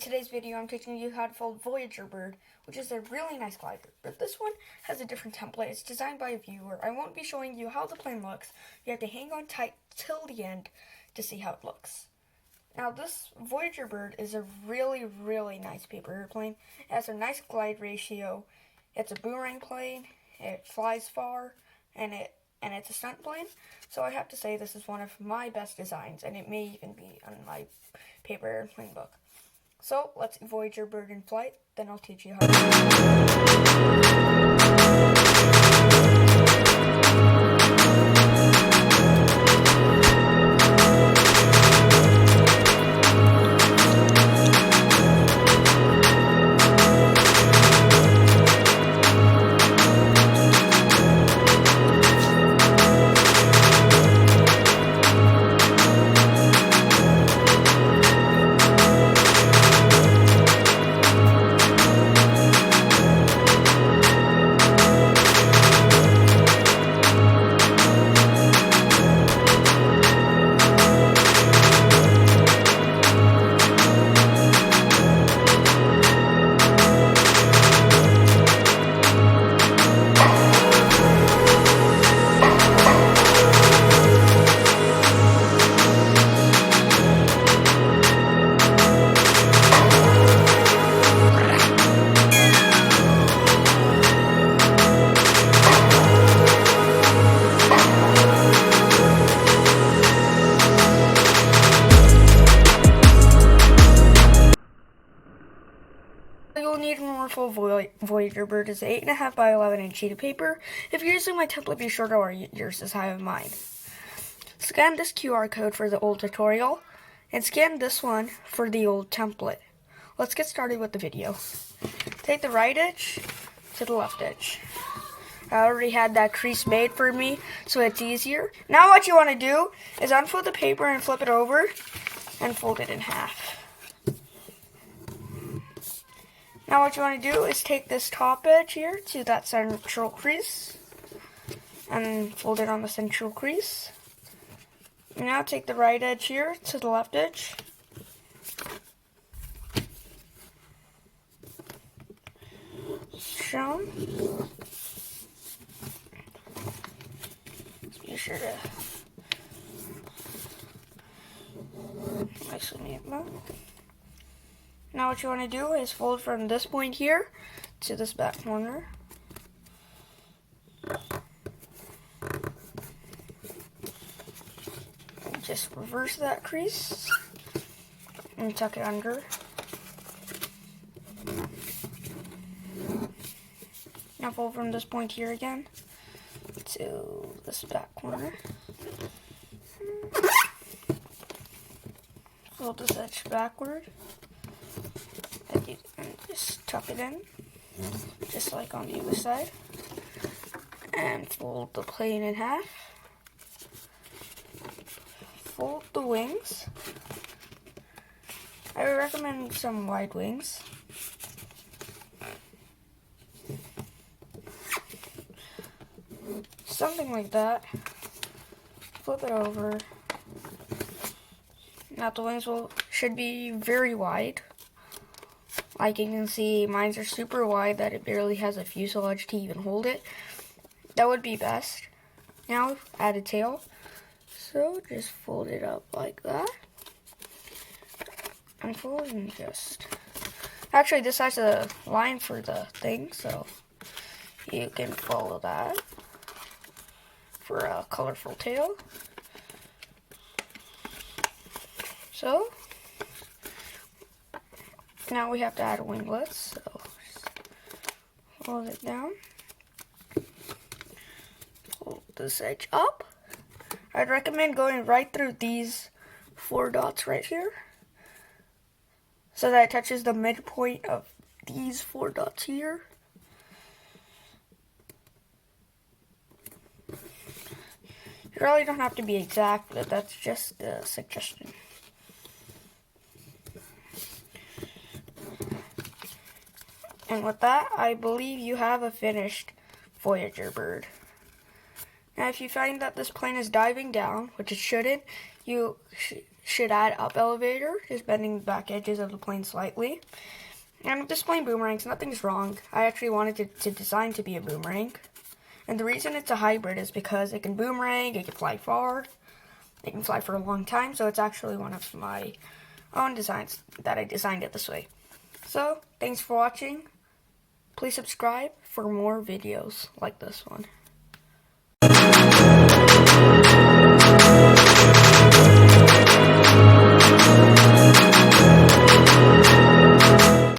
today's video, I'm teaching you how to fold Voyager Bird, which is a really nice glider. But this one has a different template. It's designed by a viewer. I won't be showing you how the plane looks. You have to hang on tight till the end to see how it looks. Now, this Voyager Bird is a really, really nice paper airplane. It has a nice glide ratio. It's a boomerang plane. It flies far, and it's a stunt plane. So I have to say this is one of my best designs, and it may even be on my paper airplane book. So let's Voyager Bird in flight, then I'll teach you how you'll need more full Voyager Bird is 8.5 by 11 inch sheet of paper. If you're using my template, be sure to order yours as I have mine. Scan this QR code for the old tutorial, and scan this one for the old template. Let's get started with the video. Take the right edge to the left edge. I already had that crease made for me, so it's easier. Now what you want to do is unfold the paper and flip it over and fold it in half. Now what you want to do is take this top edge here to that central crease and fold it on the central crease. Now take the right edge here to the left edge. Shown. Be sure to nicely make them. Now what you want to do is fold from this point here to this back corner. And just reverse that crease and tuck it under. Now fold from this point here again to this back corner. Fold this edge backward. And just tuck it in, just like on the other side, and fold the plane in half. Fold the wings. I would recommend some wide wings. Something like that. Flip it over. Now the wings should be very wide. Like you can see, mine are super wide that it barely has a fuselage to even hold it. That would be best. Now add a tail. So just fold it up like that. And fold and just... Actually, this has a line for the thing, so you can follow that for a colorful tail. So now we have to add winglets, so just hold it down, fold this edge up. I'd recommend going right through these 4 dots right here, so that it touches the midpoint of these 4 dots here. You really don't have to be exact, but that's just a suggestion. And with that, I believe you have a finished Voyager Bird. Now if you find that this plane is diving down, which it shouldn't, you should add up elevator, just bending the back edges of the plane slightly. And with this plane boomerangs, nothing's wrong. I actually wanted it to design to be a boomerang. And the reason it's a hybrid is because it can boomerang, it can fly far, it can fly for a long time, so it's actually one of my own designs that I designed it this way. So, thanks for watching. Please subscribe for more videos like this one.